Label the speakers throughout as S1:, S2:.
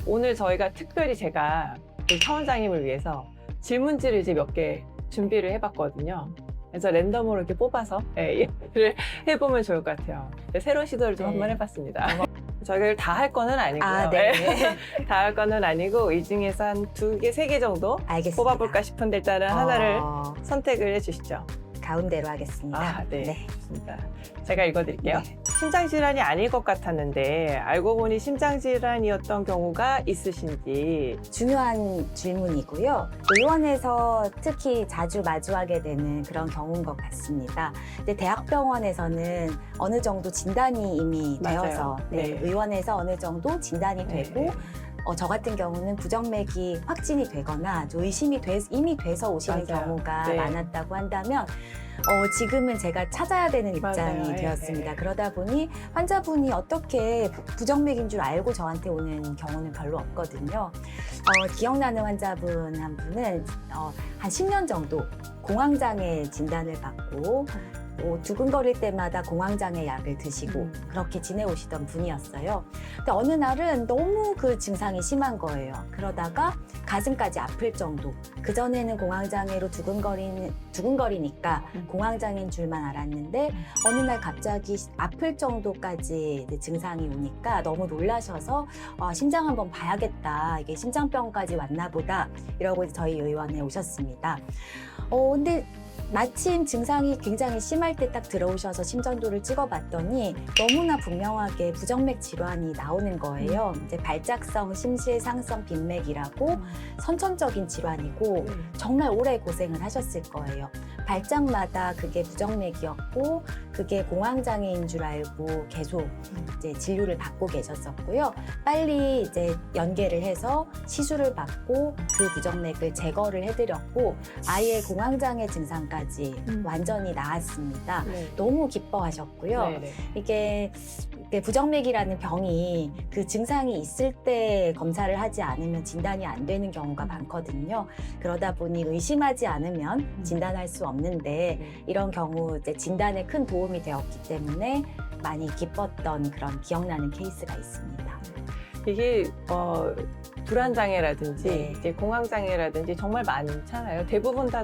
S1: 오늘 저희가 특별히 제가 우리 차 원장님을 위해서 질문지를 이제 몇 개 준비를 해봤거든요. 그래서 랜덤으로 이렇게 뽑아서 이해를 해보면 좋을 것 같아요. 새로운 시도를 좀
S2: 네.
S1: 한번 해봤습니다. 저희가 다 할 거는 아니고요.
S2: 아, 네.
S1: 다 할 거는 아니고 이 중에서 한 2개, 3개 정도
S2: 알겠습니다.
S1: 뽑아볼까 싶은데 일단은 하나를
S2: 어,
S1: 선택을 해주시죠.
S2: 가운데로 하겠습니다.
S1: 아, 네.
S2: 네.
S1: 좋습니다. 제가 읽어드릴게요.
S2: 네.
S1: 심장질환이 아닐 것 같았는데 알고 보니 심장질환이었던 경우가 있으신지.
S2: 중요한 질문이고요. 의원에서 특히 자주 마주하게 되는 그런 경우인 것 같습니다. 근데 대학병원에서는 어느 정도 진단이 이미
S1: 맞아요.
S2: 되어서
S1: 네.
S2: 의원에서 어느 정도 진단이
S1: 네.
S2: 되고 저 같은 경우는 부정맥이 확진이 되거나 의심이 이미 돼서 오시는
S1: 맞아요.
S2: 경우가
S1: 네.
S2: 많았다고 한다면 지금은 제가 찾아야 되는 입장이
S1: 맞아요.
S2: 되었습니다.
S1: 네.
S2: 그러다 보니 환자분이 어떻게 부정맥인 줄 알고 저한테 오는 경우는 별로 없거든요. 기억나는 환자분 한 분은 한 10년 정도 공황장애 진단을 받고 두근거릴 때마다 공황장애 약을 드시고 그렇게 지내오시던 분이었어요. 근데 어느 날은 너무 그 증상이 심한 거예요. 그러다가 가슴까지 아플 정도. 그전에는 공황장애로 두근거리니까 공황장애인 줄만 알았는데 어느 날 갑자기 아플 정도까지 이제 증상이 오니까 너무 놀라셔서 심장 한번 봐야겠다. 이게 심장병까지 왔나 보다. 이러고 저희 의원에 오셨습니다. 근데 마침 증상이 굉장히 심할 때 딱 들어오셔서 심전도를 찍어봤더니 너무나 분명하게 부정맥 질환이 나오는 거예요. 이제 발작성 심실상성 빈맥이라고 선천적인 질환이고 정말 오래 고생을 하셨을 거예요. 발작마다 그게 부정맥이었고 그게 공황장애인 줄 알고 계속 이제 진료를 받고 계셨었고요. 빨리 이제 연계를 해서 시술을 받고 그 부정맥을 제거를 해드렸고 아예 공황장애 증상까지 완전히 나았습니다.
S1: 네.
S2: 너무 기뻐하셨고요.
S1: 네네.
S2: 이게 부정맥이라는 병이 그 증상이 있을 때 검사를 하지 않으면 진단이 안 되는 경우가 많거든요. 그러다 보니 의심하지 않으면 진단할 수 없는데 이런 경우 이제 진단에 큰 도움이 되었기 때문에 많이 기뻤던 그런 기억나는 케이스가 있습니다.
S1: 이게 불안장애라든지
S2: 네.
S1: 이제 공황장애라든지 정말 많잖아요. 대부분 다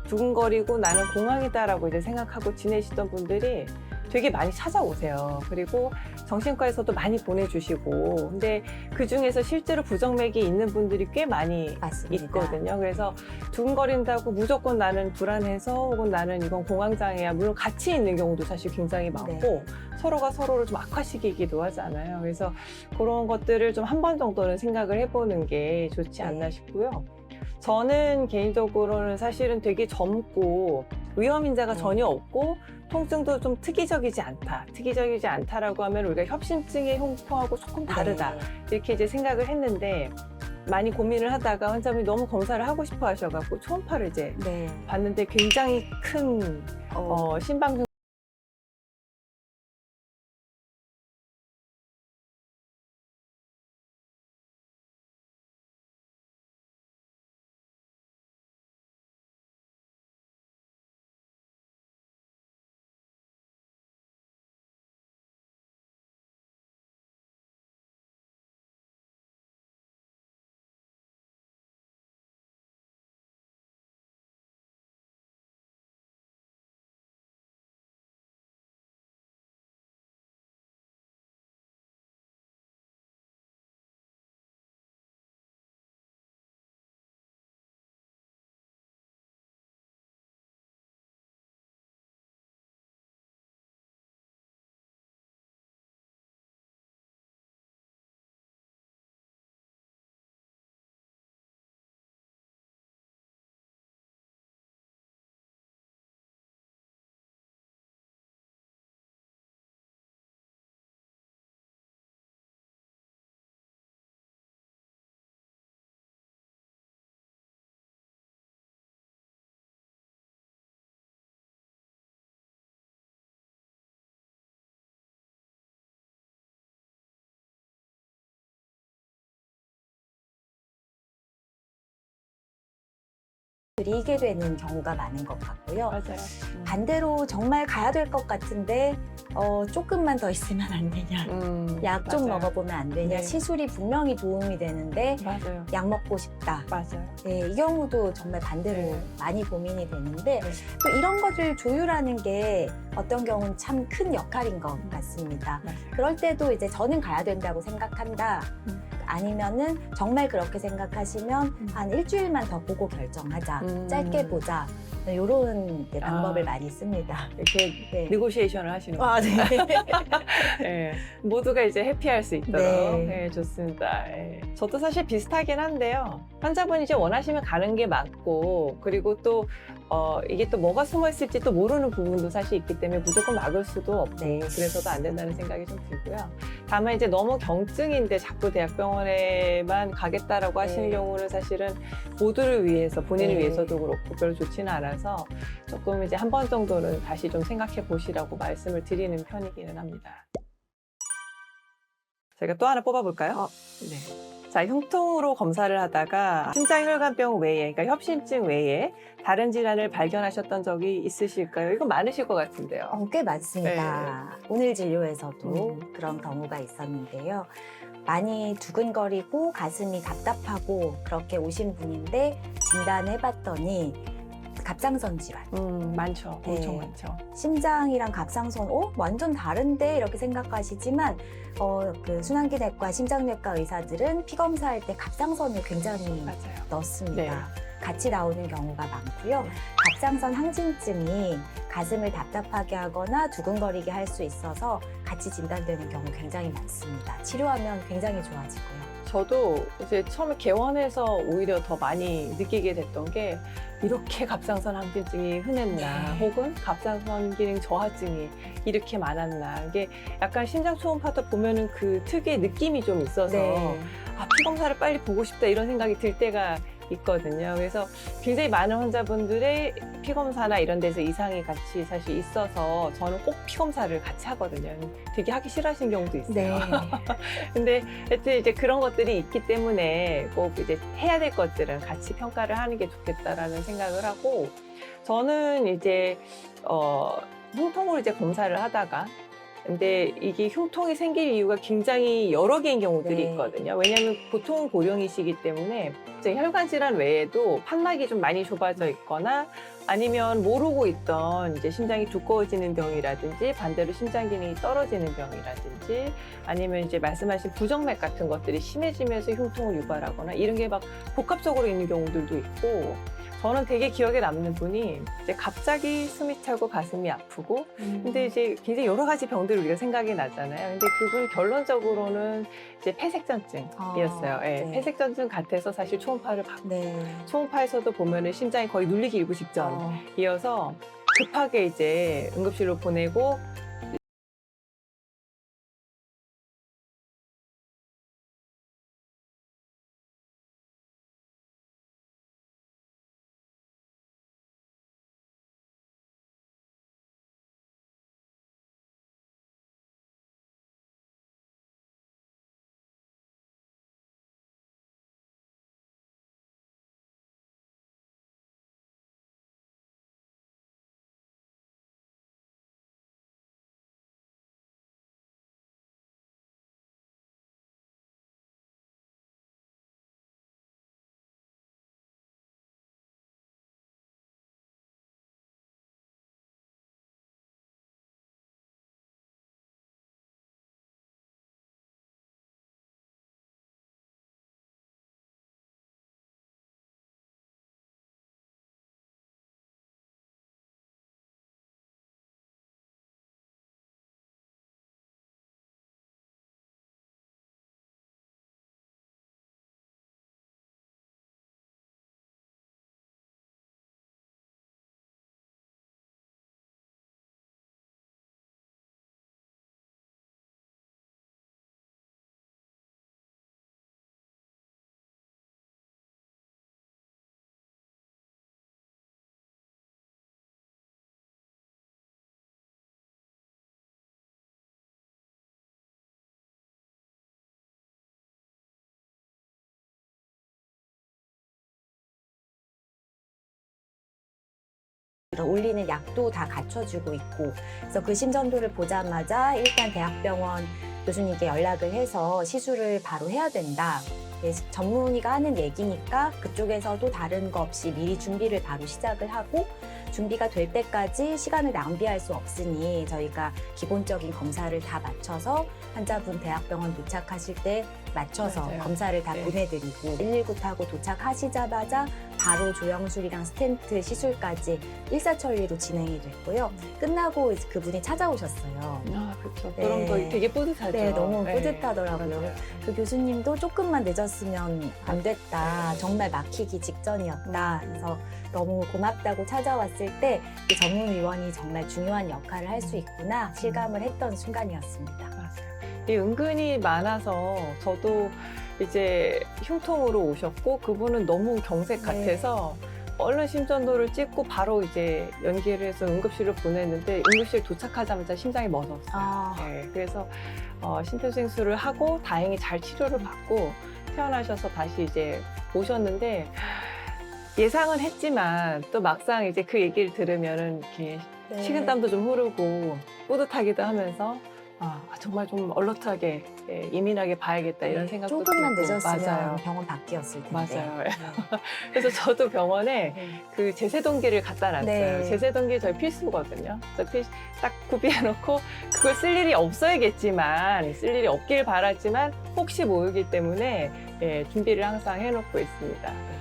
S1: 두근거리고 나는 공황이다라고 이제 생각하고 지내시던 분들이 되게 많이 찾아오세요. 그리고 정신과에서도 많이 보내주시고, 근데 그 중에서 실제로 부정맥이 있는 분들이 꽤 많이
S2: 맞습니다.
S1: 있거든요. 그래서 두근거린다고 무조건 나는 불안해서 혹은 나는 이건 공황장애야. 물론 같이 있는 경우도 사실 굉장히 많고
S2: 네.
S1: 서로가 서로를 좀 악화시키기도 하잖아요. 그래서 그런 것들을 좀 한 번 정도는 생각을 해보는 게 좋지 않나
S2: 네.
S1: 싶고요. 저는 개인적으로는 사실은 되게 젊고 위험 인자가
S2: 네.
S1: 전혀 없고 통증도 좀 특이적이지 않다. 특이적이지 않다라고 하면 우리가 협심증의 흉통하고 조금 다르다.
S2: 네.
S1: 이렇게 이제 생각을 했는데 많이 고민을 하다가 환자분이 너무 검사를 하고 싶어 하셔갖고 초음파를 이제
S2: 네.
S1: 봤는데 굉장히 큰 심방
S2: 드리게 되는 경우가 많은 것 같고요.
S1: 맞아요.
S2: 반대로 정말 가야 될 것 같은데 조금만 더 있으면 안 되냐, 약 좀
S1: 맞아요.
S2: 먹어보면 안 되냐,
S1: 네.
S2: 시술이 분명히 도움이 되는데
S1: 맞아요.
S2: 약 먹고 싶다.
S1: 맞아요.
S2: 네, 이 경우도 정말 반대로
S1: 네.
S2: 많이 고민이 되는데
S1: 네.
S2: 또 이런 것을 조율하는 게 어떤 경우는 참 큰 역할인 것 같습니다.
S1: 맞아요.
S2: 그럴 때도 이제 저는 가야 된다고 생각한다.
S1: 음.
S2: 아니면은 정말 그렇게 생각하시면
S1: 음.
S2: 한 일주일만 더 보고 결정하자. 짧게 보자. 이런 방법을 많이 씁니다.
S1: 이렇게
S2: 네.
S1: 네고시에이션을 하시는 거예요.
S2: 아, 네.
S1: 예, 모두가 이제 해피할 수 있도록.
S2: 네.
S1: 예, 좋습니다. 예. 저도 사실 비슷하긴 한데요. 환자분이 이제 원하시면 가는 게 맞고, 그리고 또 이게 또 뭐가 숨어 있을지 또 모르는 부분도 사실 있기 때문에 무조건 막을 수도 없고,
S2: 네.
S1: 그래서도 안 된다는 생각이 좀 들고요. 다만 이제 너무 경증인데 자꾸 대학병원에만 가겠다라고 하시는
S2: 네.
S1: 경우는 사실은 모두를 위해서, 본인을
S2: 네.
S1: 위해서도 그렇고 별로 좋지는 않아서 조금 이제 한 번 정도는 다시 좀 생각해 보시라고 말씀을 드리는 편이기는 합니다. 저희가 또 하나 뽑아볼까요? 네. 자, 흉통으로 검사를 하다가 심장혈관병 외에, 그러니까 협심증 외에 다른 질환을 발견하셨던 적이 있으실까요? 이거 많으실 것 같은데요.
S2: 꽤 많습니다. 오늘 진료에서도 그런 경우가 있었는데요. 많이 두근거리고 가슴이 답답하고 그렇게 오신 분인데 진단해봤더니 갑상선 질환.
S1: 많죠.
S2: 네.
S1: 엄청 많죠.
S2: 심장이랑 갑상선, 완전 다른데? 이렇게 생각하시지만, 그 순환기내과, 심장내과 의사들은 피 검사할 때 갑상선을 굉장히
S1: 맞아요.
S2: 넣습니다.
S1: 네.
S2: 같이 나오는 경우가 많고요.
S1: 네.
S2: 갑상선 항진증이 가슴을 답답하게 하거나 두근거리게 할 수 있어서 같이 진단되는 경우 굉장히 많습니다. 치료하면 굉장히 좋아지고요.
S1: 저도 이제 처음에 개원해서 오히려 더 많이 느끼게 됐던 게 이렇게 갑상선 항진증이 흔했나,
S2: 네.
S1: 혹은 갑상선 기능 저하증이 이렇게 많았나. 이게 약간 심장 초음파도 보면은 그 특유의 느낌이 좀 있어서 피 검사를 빨리 보고 싶다 이런 생각이 들 때가 있거든요. 그래서 굉장히 많은 환자분들의 피 검사나 이런 데서 이상이 같이 사실 있어서 저는 꼭 피 검사를 같이 하거든요. 되게 하기 싫어하시는 경우도 있어요.
S2: 네.
S1: 근데 하여튼 이제 그런 것들이 있기 때문에 꼭 이제 해야 될 것들은 같이 평가를 하는 게 좋겠다라는 생각을 하고, 저는 이제 흉통으로 이제 검사를 하다가, 근데 이게 흉통이 생길 이유가 굉장히 여러 개인 경우들이
S2: 네.
S1: 있거든요. 왜냐하면 보통 고령이시기 때문에 이제 혈관 질환 외에도 판막이 좀 많이 좁아져 있거나, 아니면 모르고 있던 이제 심장이 두꺼워지는 병이라든지, 반대로 심장 기능이 떨어지는 병이라든지, 아니면 이제 말씀하신 부정맥 같은 것들이 심해지면서 흉통을 유발하거나 이런 게 막 복합적으로 있는 경우들도 있고, 저는 되게 기억에 남는 분이 이제 갑자기 숨이 차고 가슴이 아프고, 근데 이제 굉장히 여러 가지 병들을 우리가 생각이 나잖아요. 근데 그분 결론적으로는 이제 폐색전증이었어요. 예,
S2: 네.
S1: 폐색전증 같아서 사실 초음파를 받고,
S2: 네.
S1: 초음파에서도 보면은 심장이 거의 눌리기 일보 직전이어서 급하게 이제 응급실로 보내고
S2: 그런 올리는 약도 다 갖춰주고 있고, 그래서 그 심전도를 보자마자 일단 대학병원 교수님께 연락을 해서 시술을 바로 해야 된다. 전문의가 하는 얘기니까 그쪽에서도 다른 거 없이 미리 준비를 바로 시작을 하고, 준비가 될 때까지 시간을 낭비할 수 없으니 저희가 기본적인 검사를 다 마쳐서 환자분 대학병원 도착하실 때 맞춰서
S1: 맞아요.
S2: 검사를 다
S1: 네.
S2: 보내드리고 119 타고 도착하시자마자 바로 조영술이랑 스텐트 시술까지 일사천리로 진행이 됐고요. 끝나고 이제 그분이 찾아오셨어요.
S1: 아, 그렇죠.
S2: 네.
S1: 그럼 더 되게 뿌듯하죠.
S2: 네, 너무
S1: 네.
S2: 뿌듯하더라고요.
S1: 맞아요.
S2: 그 교수님도 조금만 늦었으면 안 됐다. 정말 막히기 직전이었다. 그래서 너무 고맙다고 찾아왔을 때 그 전문위원이 정말 중요한 역할을 할 수 있구나 실감을 했던 순간이었습니다.
S1: 맞아요. 이 은근히 많아서 저도 이제 흉통으로 오셨고 그분은 너무 경색
S2: 네.
S1: 같아서 얼른 심전도를 찍고 바로 이제 연기를 해서 응급실을 보냈는데 응급실 도착하자마자 심장이 멎었어요.
S2: 아.
S1: 네, 그래서 심폐소생술을 하고 다행히 잘 치료를 받고 퇴원하셔서 다시 이제 오셨는데 예상은 했지만 또 막상 이제 그 얘기를 들으면은 이렇게
S2: 네.
S1: 식은땀도 좀 흐르고 뿌듯하기도 하면서 정말 좀 얼럿하게 예민하게 봐야겠다 이런 생각도
S2: 조금만
S1: 들고.
S2: 늦었으면
S1: 맞아요.
S2: 병원 바뀌었을 텐데.
S1: 맞아요.
S2: 네.
S1: 그래서 저도 병원에
S2: 네.
S1: 그 제세동기를 갖다 놨어요.
S2: 네.
S1: 제세동기 저희 필수거든요. 그래서 딱 구비해놓고 그걸 쓸 일이 없어야겠지만 쓸 일이 없길 바랐지만 혹시 모르기 때문에 준비를 항상 해놓고 있습니다. 네.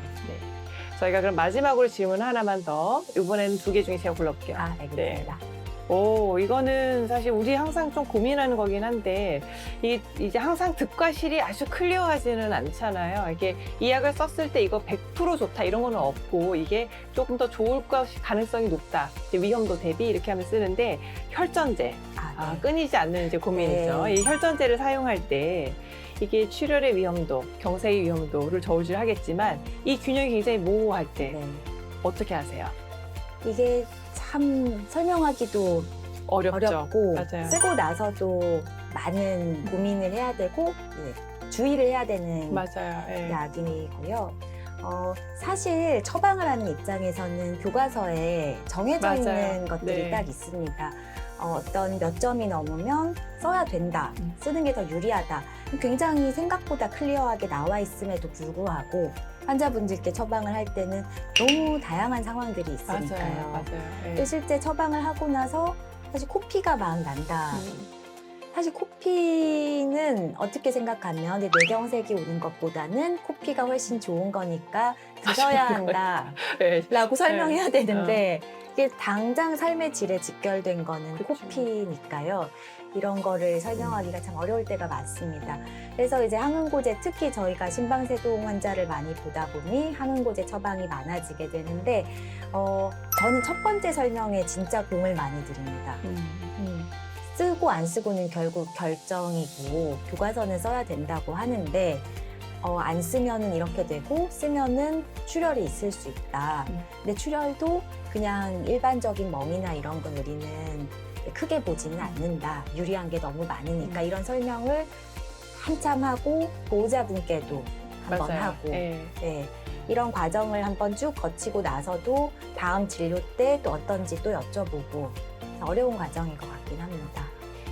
S1: 저희가 그럼 마지막으로 질문 하나만 더. 이번에는 2개 중에 제가 골라볼게요.
S2: 알겠습니다.
S1: 이거는 사실 우리 항상 좀 고민하는 거긴 한데, 이제 항상 득과실이 아주 클리어하지는 않잖아요. 이게 이 약을 썼을 때 이거 100% 좋다 이런 거는 없고, 이게 조금 더 좋을 가능성이 높다. 이제 위험도 대비 이렇게 하면 쓰는데, 혈전제.
S2: 네.
S1: 끊이지 않는 이제 고민이죠.
S2: 네.
S1: 이 혈전제를 사용할 때, 이게 출혈의 위험도, 경색의 위험도를 저울질하겠지만, 이 균형이 굉장히 모호할 때,
S2: 네.
S1: 어떻게 하세요?
S2: 이게 참 설명하기도
S1: 어렵죠.
S2: 어렵고
S1: 맞아요.
S2: 쓰고 나서도 많은 고민을 해야 되고 주의를 해야 되는
S1: 맞아요. 예.
S2: 약이고요. 사실 처방을 하는 입장에서는 교과서에 정해져
S1: 맞아요.
S2: 있는 것들이
S1: 네.
S2: 딱 있습니다. 어떤 몇 점이 넘으면 써야 된다. 쓰는 게 더 유리하다. 굉장히 생각보다 클리어하게 나와 있음에도 불구하고 환자분들께 처방을 할 때는 너무 다양한 상황들이 있으니까요.
S1: 맞아요.
S2: 또 실제 처방을 하고 나서 사실 코피가 막 난다. 사실 코피는 어떻게 생각하면 뇌경색이 오는 것보다는 코피가 훨씬 좋은 거니까 드셔야 한다
S1: 네.
S2: 라고 설명해야 되는데 이게 당장 삶의 질에 직결된 거는
S1: 그쵸.
S2: 코피니까요. 이런 거를 설명하기가 참 어려울 때가 많습니다. 그래서 이제 항응고제, 특히 저희가 심방세동 환자를 많이 보다 보니 항응고제 처방이 많아지게 되는데 저는 첫 번째 설명에 진짜 공을 많이 드립니다. 쓰고 안 쓰고는 결국 결정이고 교과서는 써야 된다고 하는데 안 쓰면은 이렇게 되고 쓰면은 출혈이 있을 수 있다. 근데 출혈도 그냥 일반적인 멍이나 이런 건 우리는 크게 보지는 않는다. 유리한 게 너무 많으니까 이런 설명을 한참 하고 보호자분께도 한번
S1: 맞아요.
S2: 하고
S1: 예.
S2: 네, 이런 과정을 한번 쭉 거치고 나서도 다음 진료 때 또 어떤지 또 여쭤보고 어려운 과정인 것 같긴 합니다.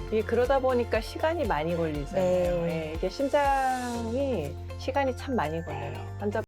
S1: 이게 그러다 보니까 시간이 많이 걸리잖아요.
S2: 네.
S1: 이게 심장이 시간이 참 많이 걸려요. 환자